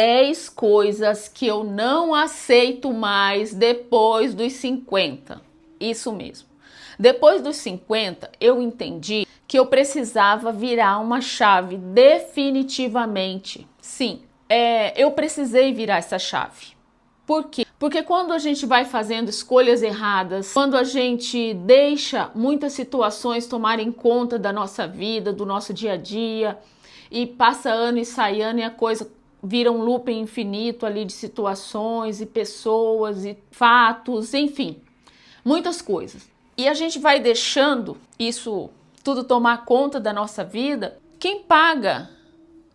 10 coisas que eu não aceito mais depois dos 50. Isso mesmo. Depois dos 50, eu entendi que eu precisava virar uma chave definitivamente. Sim, eu precisei virar essa chave. Por quê? Porque quando a gente vai fazendo escolhas erradas, quando a gente deixa muitas situações tomarem conta da nossa vida, do nosso dia a dia, e passa ano e sai ano e a coisa vira um looping infinito ali de situações e pessoas e fatos, enfim, muitas coisas. E a gente vai deixando isso tudo tomar conta da nossa vida. Quem paga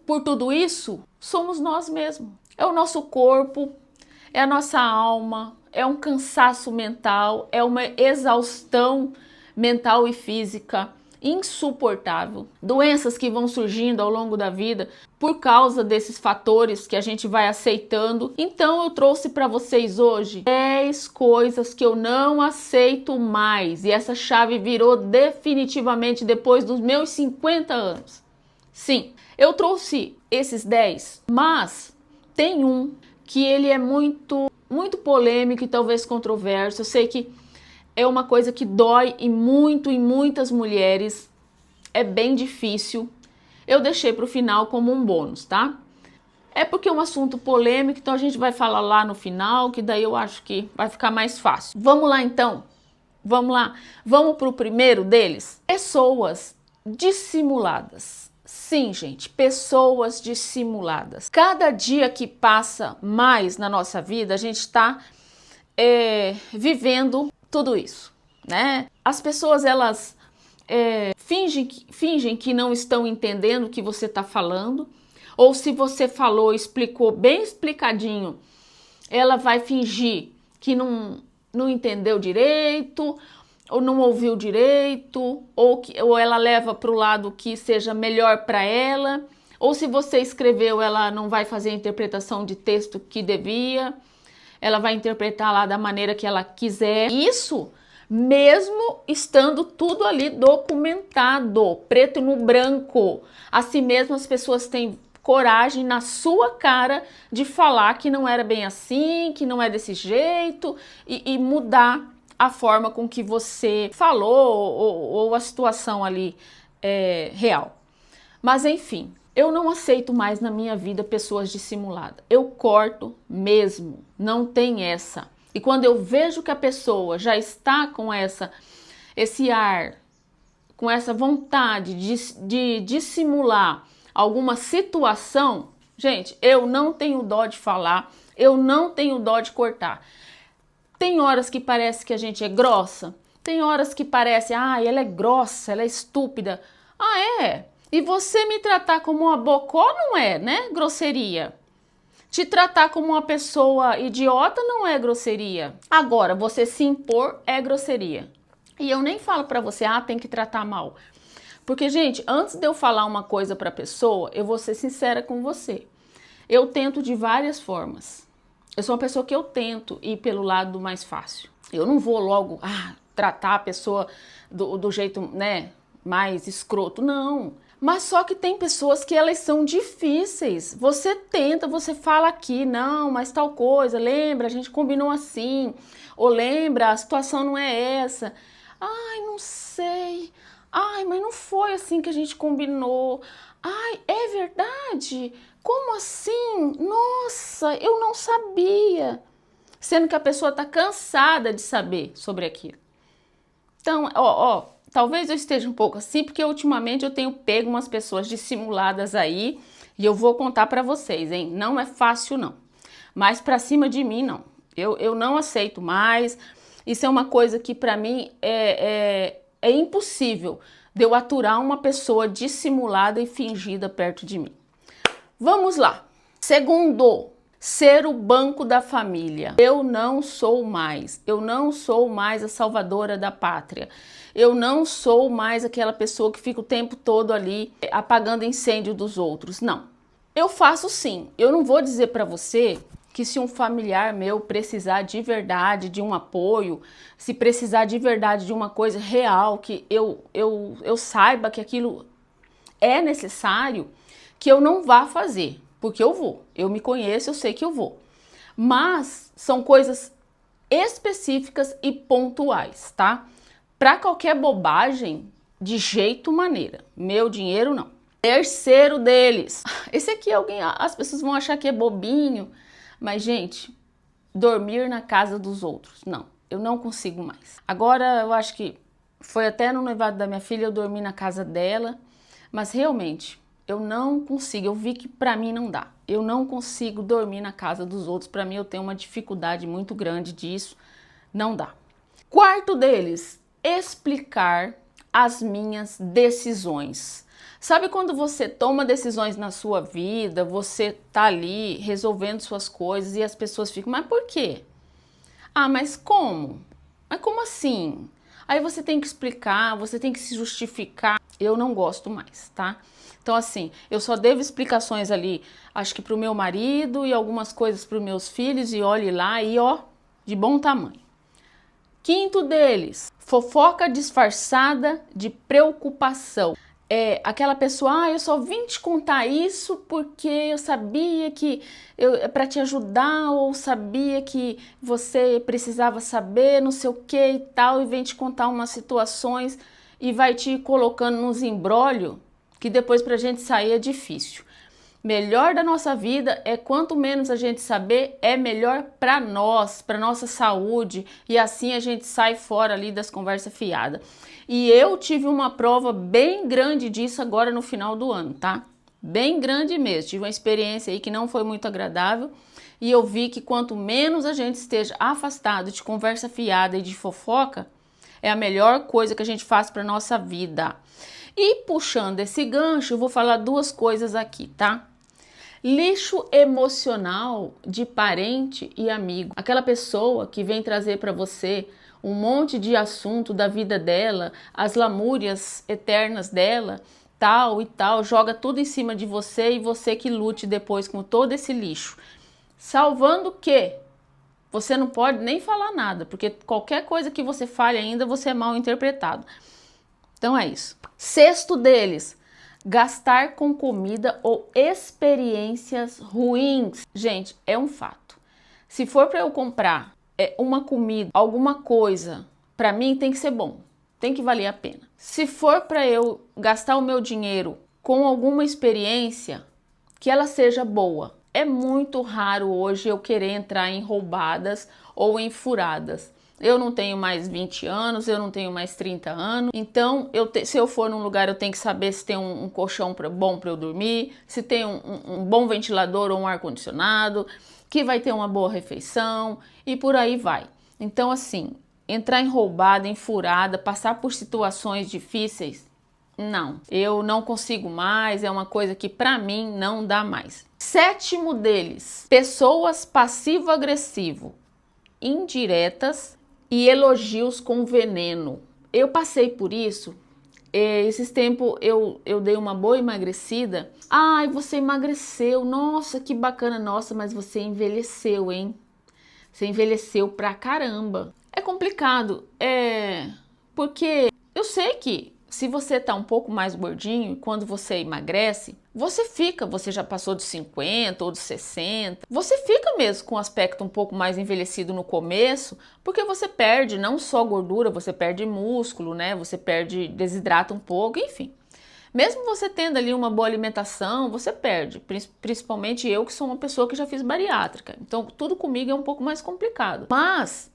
por tudo isso somos nós mesmos. É o nosso corpo, é a nossa alma, é um cansaço mental, é uma exaustão mental e física insuportável. Doenças que vão surgindo ao longo da vida por causa desses fatores que a gente vai aceitando. Então eu trouxe para vocês hoje 10 coisas que eu não aceito mais. E essa chave virou definitivamente depois dos meus 50 anos. Sim, eu trouxe esses 10, mas tem um que ele é muito polêmico e talvez controverso. Eu sei que é uma coisa que dói em muitas mulheres, é bem difícil. Eu deixei para o final como um bônus, tá? É porque é um assunto polêmico, então a gente vai falar lá no final, que daí eu acho que vai ficar mais fácil. Vamos lá então? Vamos lá? Vamos para o primeiro deles? Pessoas dissimuladas. Sim, gente, pessoas dissimuladas. Cada dia que passa mais na nossa vida, a gente está vivendo tudo isso, né? As pessoas, elas fingem que não estão entendendo o que você está falando, ou se você falou, explicou bem explicadinho, ela vai fingir que não entendeu direito, ou não ouviu direito, ou ela leva para o lado que seja melhor para ela, ou se você escreveu, ela não vai fazer a interpretação de texto que devia, ela vai interpretar lá da maneira que ela quiser. Isso mesmo estando tudo ali documentado, preto no branco. Assim mesmo as pessoas têm coragem na sua cara de falar que não era bem assim, que não é desse jeito e mudar a forma com que você falou ou a situação ali real. Mas enfim, eu não aceito mais na minha vida pessoas dissimuladas. Eu corto mesmo, não tem essa. E quando eu vejo que a pessoa já está com esse ar, com essa vontade de dissimular alguma situação, gente, eu não tenho dó de falar, eu não tenho dó de cortar. Tem horas que parece que a gente é grossa, tem horas que parece, ela é grossa, ela é estúpida. É? E você me tratar como uma bocó não é, né? Grosseria. Te tratar como uma pessoa idiota não é grosseria. Agora, você se impor é grosseria. E eu nem falo pra você, tem que tratar mal. Porque, gente, antes de eu falar uma coisa pra pessoa, eu vou ser sincera com você. Eu tento de várias formas. Eu sou uma pessoa que eu tento ir pelo lado mais fácil. Eu não vou logo tratar a pessoa do jeito, né, mais escroto, não. Mas só que tem pessoas que elas são difíceis. Você tenta, você fala aqui, não, mas tal coisa, lembra, a gente combinou assim. Ou lembra, a situação não é essa. Não sei. Mas não foi assim que a gente combinou. É verdade? Como assim? Nossa, eu não sabia. Sendo que a pessoa está cansada de saber sobre aquilo. Então, talvez eu esteja um pouco assim, porque ultimamente eu tenho pego umas pessoas dissimuladas aí e eu vou contar para vocês, hein? Não é fácil, não. Mas para cima de mim, não. Eu não aceito mais. Isso é uma coisa que para mim é impossível de eu aturar uma pessoa dissimulada e fingida perto de mim. Vamos lá. Segundo, ser o banco da família. Eu não sou mais a salvadora da pátria. Eu não sou mais aquela pessoa que fica o tempo todo ali apagando incêndio dos outros. Não. Eu faço sim. Eu não vou dizer para você que se um familiar meu precisar de verdade de um apoio, se precisar de verdade de uma coisa real, que eu saiba que aquilo é necessário, que eu não vá fazer. porque eu vou. Eu me conheço, eu sei que eu vou. Mas são coisas específicas e pontuais, tá? Para qualquer bobagem, de jeito maneira. Meu dinheiro não. Terceiro deles. Esse aqui as pessoas vão achar que é bobinho, mas gente, dormir na casa dos outros, não. Eu não consigo mais. Agora eu acho que foi até no noivado da minha filha, eu dormi na casa dela, mas realmente eu não consigo. Eu vi que para mim não dá. Eu não consigo dormir na casa dos outros. Para mim eu tenho uma dificuldade muito grande disso. Não dá. Quarto deles, explicar as minhas decisões. Sabe quando você toma decisões na sua vida, você tá ali resolvendo suas coisas e as pessoas ficam, mas por quê? Ah, mas como? Mas como assim? Aí você tem que explicar, você tem que se justificar. Eu não gosto mais, tá? Então assim, eu só devo explicações ali, acho que pro meu marido e algumas coisas pros meus filhos e olhe lá e ó, de bom tamanho. Quinto deles, fofoca disfarçada de preocupação. É aquela pessoa, eu só vim te contar isso porque eu sabia que é para te ajudar, ou sabia que você precisava saber, não sei o que e tal, e vem te contar umas situações e vai te colocando nos imbrólios que depois pra gente sair é difícil. Melhor da nossa vida é quanto menos a gente saber, é melhor para nós, para nossa saúde, e assim a gente sai fora ali das conversas fiadas. E eu tive uma prova bem grande disso agora no final do ano, tá? Bem grande mesmo. Tive uma experiência aí que não foi muito agradável e eu vi que quanto menos a gente esteja afastado de conversa fiada e de fofoca, é a melhor coisa que a gente faz para nossa vida. E puxando esse gancho, eu vou falar duas coisas aqui, tá? Lixo emocional de parente e amigo. Aquela pessoa que vem trazer para você um monte de assunto da vida dela, as lamúrias eternas dela, tal e tal, joga tudo em cima de você e você que lute depois com todo esse lixo. Salvando que você não pode nem falar nada, porque qualquer coisa que você fale ainda, você é mal interpretado. Então é isso. Sexto deles, gastar com comida ou experiências ruins. Gente, é um fato. Se for para eu comprar uma comida, alguma coisa, para mim tem que ser bom, tem que valer a pena. Se for para eu gastar o meu dinheiro com alguma experiência, que ela seja boa. É muito raro hoje eu querer entrar em roubadas ou em furadas. Eu não tenho mais 20 anos, eu não tenho mais 30 anos, então se eu for num lugar eu tenho que saber se tem um colchão bom para eu dormir, se tem um bom ventilador ou um ar-condicionado, que vai ter uma boa refeição e por aí vai. Então assim, entrar em roubada, em furada, passar por situações difíceis, não, eu não consigo mais, é uma coisa que para mim não dá mais. Sétimo deles, pessoas passivo-agressivo, indiretas e elogios com veneno. Eu passei por isso. Esses tempos eu dei uma boa emagrecida. Ai, você emagreceu, nossa, que bacana, nossa, mas você envelheceu, hein? Você envelheceu pra caramba. É complicado, porque eu sei que se você tá um pouco mais gordinho, quando você emagrece, você já passou de 50 ou de 60, você fica mesmo com o aspecto um pouco mais envelhecido no começo, porque você perde não só gordura, você perde músculo, né? Você desidrata um pouco, enfim. Mesmo você tendo ali uma boa alimentação, você perde, principalmente eu que sou uma pessoa que já fiz bariátrica, então tudo comigo é um pouco mais complicado. Mas,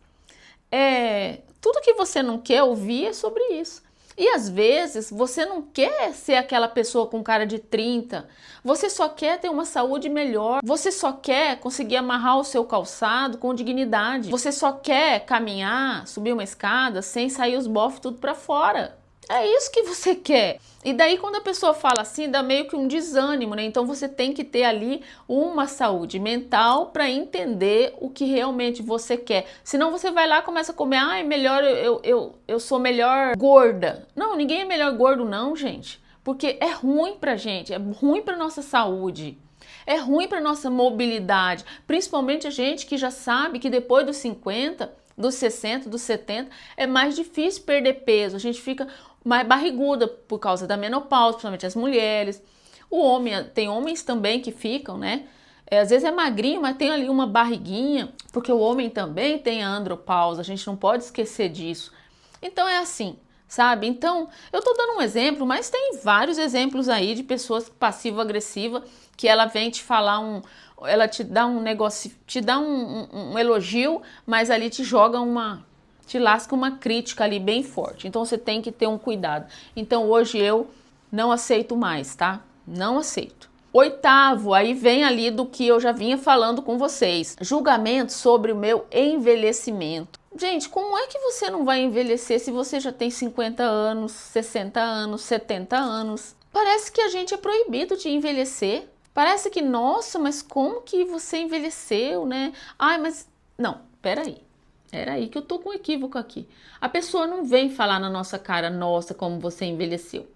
tudo que você não quer ouvir é sobre isso. E às vezes você não quer ser aquela pessoa com cara de 30, você só quer ter uma saúde melhor, você só quer conseguir amarrar o seu calçado com dignidade, você só quer caminhar, subir uma escada sem sair os bofos tudo pra fora. É isso que você quer. E daí quando a pessoa fala assim, dá meio que um desânimo, né? Então você tem que ter ali uma saúde mental para entender o que realmente você quer. Senão você vai lá e começa a comer, melhor eu sou melhor gorda. Não, ninguém é melhor gordo não, gente. Porque é ruim pra gente, é ruim pra nossa saúde. É ruim pra nossa mobilidade. Principalmente a gente que já sabe que depois dos 50, dos 60, dos 70, é mais difícil perder peso. A gente fica mais barriguda por causa da menopausa, principalmente as mulheres. O homem, tem homens também que ficam, né? Às vezes é magrinho, mas tem ali uma barriguinha, porque o homem também tem a andropausa, a gente não pode esquecer disso. Então é assim, sabe? Então, eu tô dando um exemplo, mas tem vários exemplos aí de pessoas passivo-agressiva que ela vem te falar ela te dá um negócio, te dá um elogio, mas ali te lasca uma crítica ali bem forte. Então você tem que ter um cuidado. Então hoje eu não aceito mais, tá? Não aceito. Oitavo, aí vem ali do que eu já vinha falando com vocês. Julgamento sobre o meu envelhecimento. Gente, como é que você não vai envelhecer se você já tem 50 anos, 60 anos, 70 anos? Parece que a gente é proibido de envelhecer. Parece que, nossa, mas como que você envelheceu, né? Ai, mas... Não, peraí. Era aí que eu tô com um equívoco aqui. A pessoa não vem falar na nossa cara, nossa, como você envelheceu.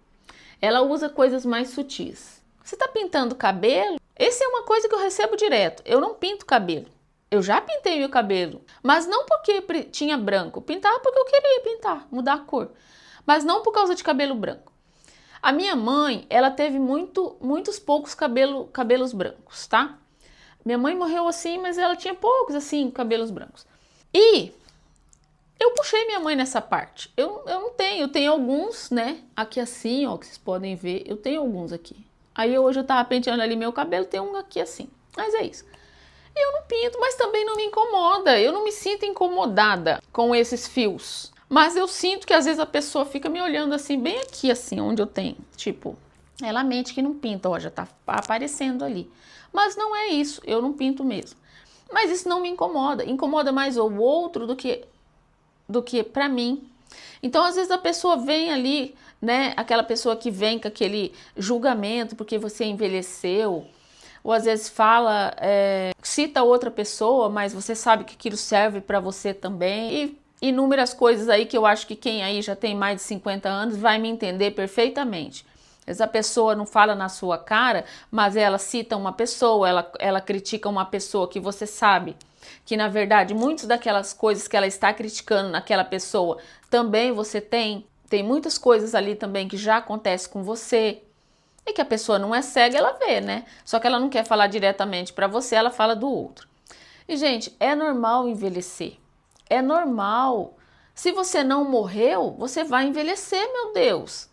Ela usa coisas mais sutis. Você tá pintando cabelo? Essa é uma coisa que eu recebo direto. Eu não pinto cabelo. Eu já pintei meu cabelo, mas não porque tinha branco. Pintava porque eu queria pintar, mudar a cor. Mas não por causa de cabelo branco. A minha mãe, ela teve muitos poucos cabelos brancos, tá? Minha mãe morreu assim, mas ela tinha poucos, assim, cabelos brancos. E eu puxei minha mãe nessa parte. Eu tenho alguns, né? Aqui assim, ó, que vocês podem ver, eu tenho alguns aqui. Aí hoje eu tava penteando ali meu cabelo, tem um aqui assim. Mas é isso. Eu não pinto, mas também não me incomoda. Eu não me sinto incomodada com esses fios. Mas eu sinto que às vezes a pessoa fica me olhando assim, bem aqui assim, onde eu tenho. Tipo, ela mente que não pinta, ó, já tá aparecendo ali. Mas não é isso, eu não pinto mesmo. Mas isso não me incomoda. Incomoda mais o outro do que pra mim. Então, às vezes a pessoa vem ali, né? Aquela pessoa que vem com aquele julgamento porque você envelheceu, ou às vezes fala, cita outra pessoa, mas você sabe que aquilo serve para você também. E inúmeras coisas aí que eu acho que quem aí já tem mais de 50 anos vai me entender perfeitamente. Às vezes a pessoa não fala na sua cara, mas ela cita uma pessoa, ela critica uma pessoa que você sabe que na verdade muitas daquelas coisas que ela está criticando naquela pessoa também você tem muitas coisas ali também que já acontece com você e que a pessoa não é cega, ela vê, né? Só que ela não quer falar diretamente para você, ela fala do outro. E gente, é normal envelhecer, é normal. Se você não morreu, você vai envelhecer, meu Deus.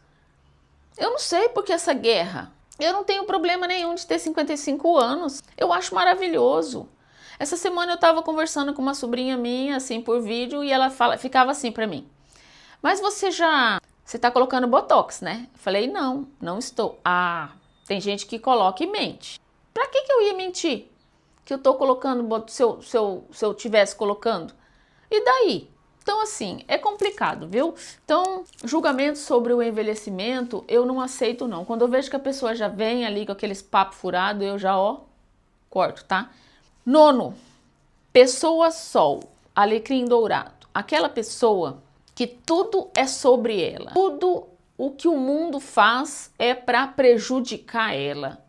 Eu não sei por que essa guerra. Eu não tenho problema nenhum de ter 55 anos. Eu acho maravilhoso. Essa semana eu estava conversando com uma sobrinha minha, assim, por vídeo, e ela ficava assim para mim. Mas você está colocando Botox, né? Eu falei, não estou. Ah, tem gente que coloca e mente. Pra que eu ia mentir? Que eu tô colocando, se eu tivesse colocando? E daí? Então, assim, é complicado, viu? Então, julgamento sobre o envelhecimento, eu não aceito, não. Quando eu vejo que a pessoa já vem ali com aqueles papos furados, eu já, corto, tá? Nono, pessoa sol, alecrim dourado. Aquela pessoa que tudo é sobre ela. Tudo o que o mundo faz é para prejudicar ela.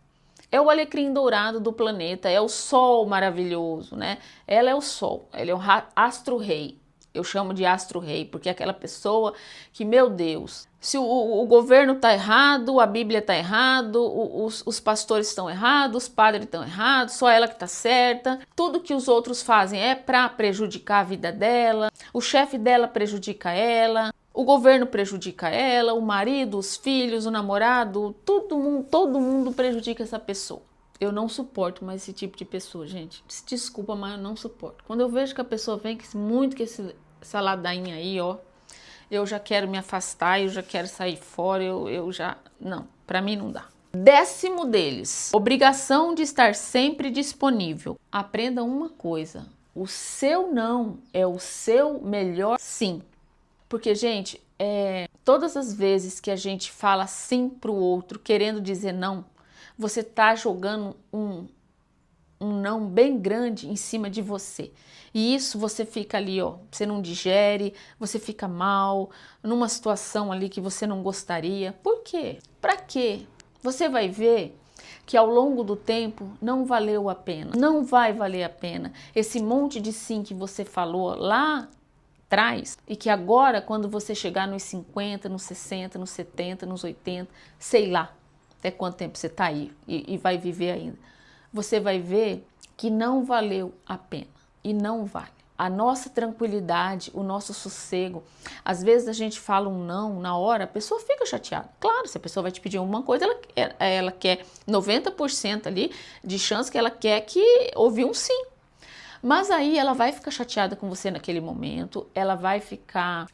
É o alecrim dourado do planeta, é o sol maravilhoso, né? Ela é o sol, ele é o astro-rei. Eu chamo de astro-rei, porque é aquela pessoa que, meu Deus, se o governo está errado, a Bíblia está errado, os pastores estão errados, os padres estão errados, só ela que está certa. Tudo que os outros fazem é para prejudicar a vida dela, o chefe dela prejudica ela, o governo prejudica ela, o marido, os filhos, o namorado, todo mundo prejudica essa pessoa. Eu não suporto mais esse tipo de pessoa, gente. Desculpa, mas eu não suporto. Quando eu vejo que a pessoa vem muito com essa ladainha aí, eu já quero me afastar, eu já quero sair fora, eu já... Não, pra mim não dá. 10º deles, obrigação de estar sempre disponível. Aprenda uma coisa, o seu não é o seu melhor sim. Porque, gente, todas as vezes que a gente fala sim pro outro, querendo dizer não, você tá jogando um não bem grande em cima de você. E isso você fica ali, você não digere, você fica mal, numa situação ali que você não gostaria. Por quê? Pra quê? Você vai ver que ao longo do tempo não valeu a pena. Não vai valer a pena. Esse monte de sim que você falou lá atrás e que agora, quando você chegar nos 50, nos 60, nos 70, nos 80, sei lá, até quanto tempo você está aí e vai viver ainda, você vai ver que não valeu a pena e não vale. A nossa tranquilidade, o nosso sossego, às vezes a gente fala um não na hora, a pessoa fica chateada. Claro, se a pessoa vai te pedir uma coisa, ela quer 90% ali de chance que ela quer que ouvir um sim. Mas aí ela vai ficar chateada com você naquele momento, ela vai ficar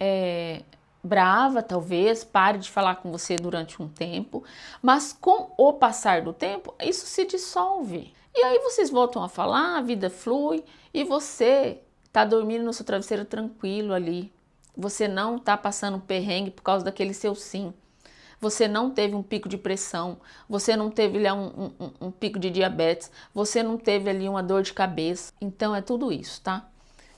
brava, talvez, pare de falar com você durante um tempo, mas com o passar do tempo, isso se dissolve. E aí vocês voltam a falar, a vida flui e você tá dormindo no seu travesseiro tranquilo ali. Você não tá passando perrengue por causa daquele seu sim. Você não teve um pico de pressão, você não teve ali um pico de diabetes, você não teve ali uma dor de cabeça. Então é tudo isso, tá?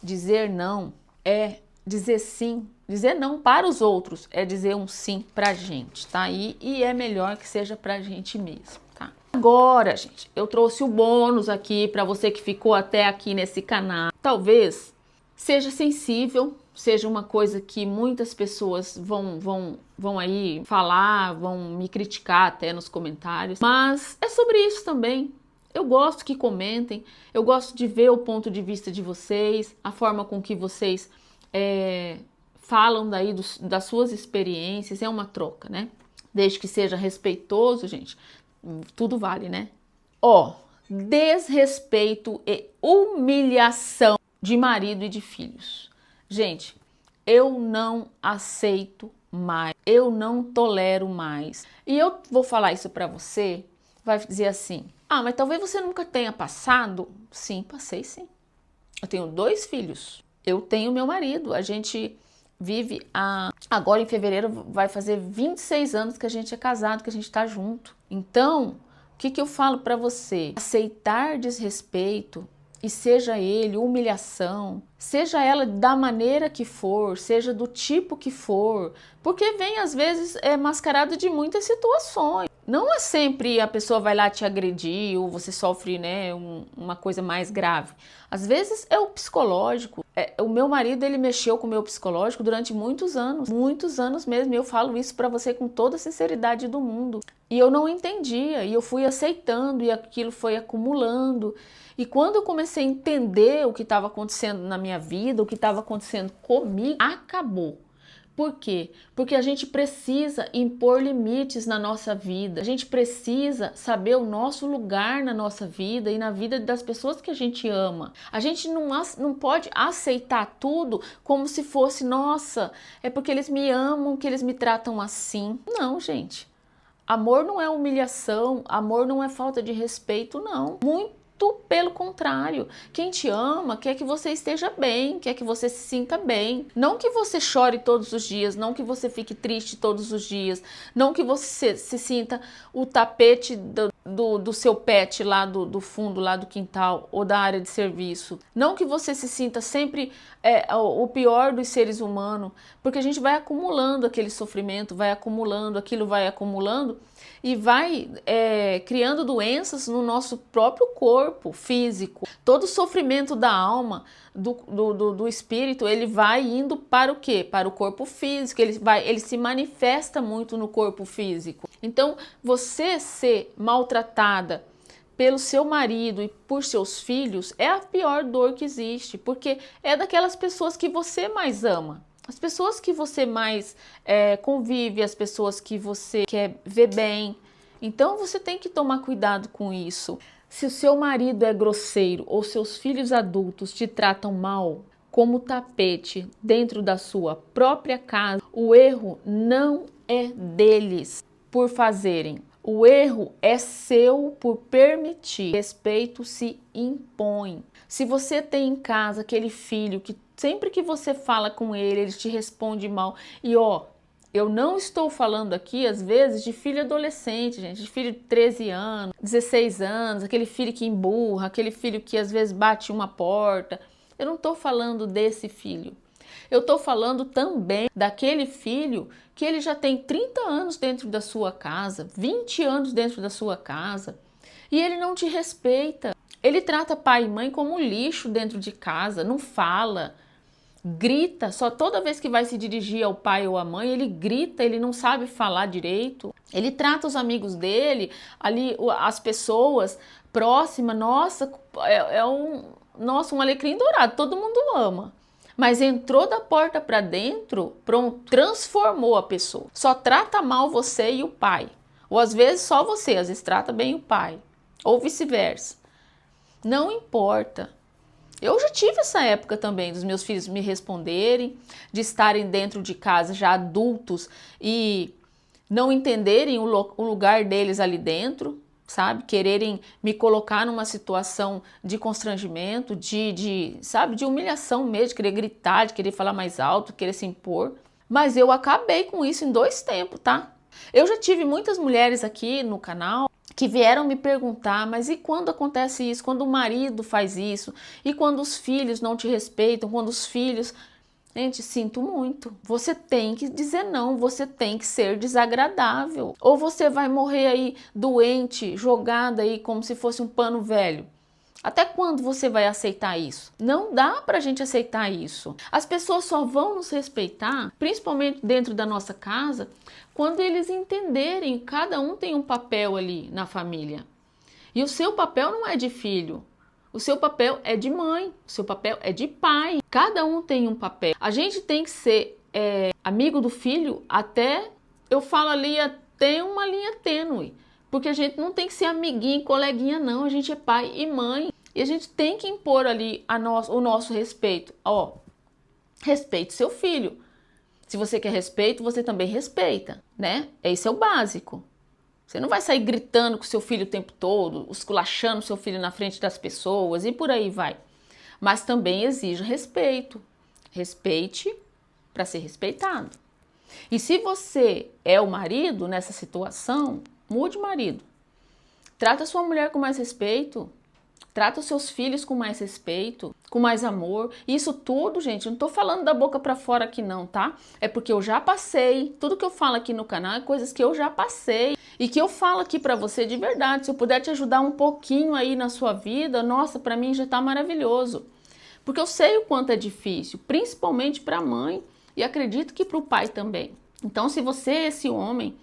Dizer não é dizer sim. Dizer não para os outros é dizer um sim pra gente, tá? E é melhor que seja pra gente mesmo, tá? Agora, gente, eu trouxe o bônus aqui para você que ficou até aqui nesse canal. Talvez seja sensível, seja uma coisa que muitas pessoas vão aí falar, vão me criticar até nos comentários, mas é sobre isso também. Eu gosto que comentem, eu gosto de ver o ponto de vista de vocês, a forma com que vocês falam daí das suas experiências, é uma troca, né? Desde que seja respeitoso, gente, tudo vale, né? Desrespeito e humilhação de marido e de filhos. Gente, eu não aceito mais, eu não tolero mais. E eu vou falar isso pra você, vai dizer assim, mas talvez você nunca tenha passado. Sim, passei sim. Eu tenho 2 filhos, eu tenho meu marido, a gente vive agora em fevereiro vai fazer 26 anos que a gente é casado, que a gente tá junto. Então, o que eu falo pra você? Aceitar desrespeito, e seja ele humilhação, seja ela da maneira que for, seja do tipo que for, porque vem às vezes mascarado de muitas situações. Não é sempre a pessoa vai lá te agredir ou você sofre, né, uma coisa mais grave. Às vezes é o psicológico. O meu marido, ele mexeu com o meu psicológico durante muitos anos mesmo. E eu falo isso pra você com toda a sinceridade do mundo. E eu não entendia, e eu fui aceitando, e aquilo foi acumulando. E quando eu comecei a entender o que estava acontecendo na minha vida, o que estava acontecendo comigo, acabou. Por quê? Porque a gente precisa impor limites na nossa vida. A gente precisa saber o nosso lugar na nossa vida e na vida das pessoas que a gente ama. A gente não pode aceitar tudo como se fosse, nossa, é porque eles me amam que eles me tratam assim. Não, gente. Amor não é humilhação, amor não é falta de respeito, não. Muito pelo contrário. Quem te ama quer que você esteja bem, quer que você se sinta bem. Não que você chore todos os dias, não que você fique triste todos os dias, não que você se sinta o tapete do seu pet lá do fundo, lá do quintal ou da área de serviço. Não que você se sinta sempre o pior dos seres humanos, porque a gente vai acumulando aquele sofrimento, vai acumulando, aquilo vai acumulando e vai criando doenças no nosso próprio corpo físico. Todo o sofrimento da alma, do espírito, ele vai indo para o quê? Para o corpo físico, ele se manifesta muito no corpo físico. Então, você ser maltratada pelo seu marido e por seus filhos é a pior dor que existe, porque é daquelas pessoas que você mais ama. As pessoas que você mais convive, as pessoas que você quer ver bem. Então você tem que tomar cuidado com isso. Se o seu marido é grosseiro ou seus filhos adultos te tratam mal, como tapete dentro da sua própria casa, o erro não é deles por fazerem. O erro é seu por permitir. Respeito se impõe. Se você tem em casa aquele filho que sempre que você fala com ele te responde mal. E eu não estou falando aqui, às vezes, de filho adolescente, gente, de filho de 13 anos, 16 anos, aquele filho que emburra, aquele filho que às vezes bate uma porta. Eu não estou falando desse filho. Eu estou falando também daquele filho que ele já tem 30 anos dentro da sua casa, 20 anos dentro da sua casa, e ele não te respeita. Ele trata pai e mãe como lixo dentro de casa, não fala. grita, só toda vez que vai se dirigir ao pai ou à mãe, ele grita, ele não sabe falar direito, ele trata os amigos dele, ali as pessoas próximas, nossa, um alecrim dourado, todo mundo ama. Mas entrou da porta para dentro, pronto, transformou a pessoa. Só trata mal você e o pai. Ou às vezes só você, às vezes trata bem o pai. Ou vice-versa. Não importa. Eu já tive essa época também, dos meus filhos me responderem, de estarem dentro de casa já adultos e não entenderem o lugar deles ali dentro, sabe? Quererem me colocar numa situação de constrangimento, sabe? De humilhação mesmo, de querer gritar, de querer falar mais alto, querer se impor. Mas eu acabei com isso em 2 tempos, tá? Eu já tive muitas mulheres aqui no canal que vieram me perguntar, mas e quando acontece isso? Quando o marido faz isso? E quando os filhos não te respeitam? Quando os filhos... Gente, sinto muito. Você tem que dizer não, você tem que ser desagradável. Ou você vai morrer aí doente, jogada aí como se fosse um pano velho. Até quando você vai aceitar isso? Não dá pra gente aceitar isso. As pessoas só vão nos respeitar, principalmente dentro da nossa casa, quando eles entenderem que cada um tem um papel ali na família. E o seu papel não é de filho. O seu papel é de mãe, o seu papel é de pai. Cada um tem um papel. A gente tem que ser amigo do filho até, eu falo ali, até uma linha tênue. Porque a gente não tem que ser amiguinha e coleguinha, não. A gente é pai e mãe. E a gente tem que impor ali o nosso respeito. Ó, respeite seu filho. Se você quer respeito, você também respeita, né? Esse é o básico. Você não vai sair gritando com seu filho o tempo todo, esculachando seu filho na frente das pessoas e por aí vai. Mas também exija respeito. Respeite para ser respeitado. E se você é o marido nessa situação, mude o marido. Trata sua mulher com mais respeito. Trata os seus filhos com mais respeito, com mais amor. Isso tudo, gente, eu não tô falando da boca para fora aqui não, tá? É porque eu já passei. Tudo que eu falo aqui no canal é coisas que eu já passei. E que eu falo aqui para você de verdade. Se eu puder te ajudar um pouquinho aí na sua vida, nossa, para mim já tá maravilhoso. Porque eu sei o quanto é difícil, principalmente para a mãe e acredito que para o pai também. Então, se você é esse homem,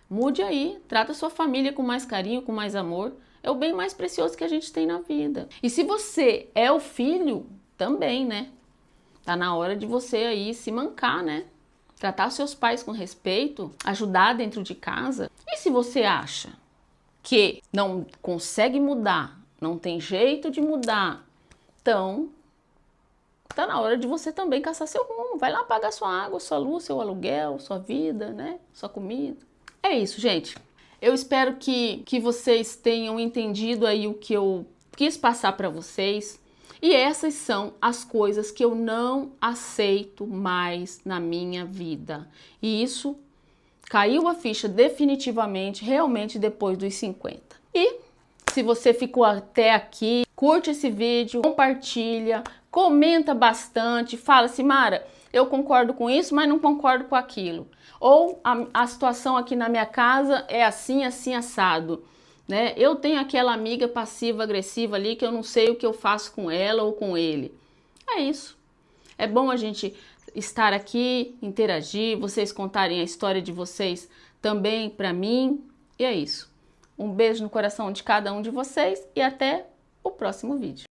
mude aí, trata a sua família com mais carinho, com mais amor. É o bem mais precioso que a gente tem na vida. E se você é o filho, também, né? Tá na hora de você aí se mancar, né? Tratar seus pais com respeito, ajudar dentro de casa. E se você acha que não consegue mudar, não tem jeito de mudar, então tá na hora de você também caçar seu rumo. Vai lá pagar sua água, sua luz, seu aluguel, sua vida, né? Sua comida. É isso, gente. Eu espero que vocês tenham entendido aí o que eu quis passar para vocês. E essas são as coisas que eu não aceito mais na minha vida. E isso caiu a ficha definitivamente, realmente depois dos 50. E se você ficou até aqui, curte esse vídeo, compartilha, comenta bastante, fala assim, Mara, eu concordo com isso, mas não concordo com aquilo. Ou a situação aqui na minha casa é assim, assim, assado. Né? Eu tenho aquela amiga passiva-agressiva ali que eu não sei o que eu faço com ela ou com ele. É isso. É bom a gente estar aqui, interagir, vocês contarem a história de vocês também para mim. E é isso. Um beijo no coração de cada um de vocês e até o próximo vídeo.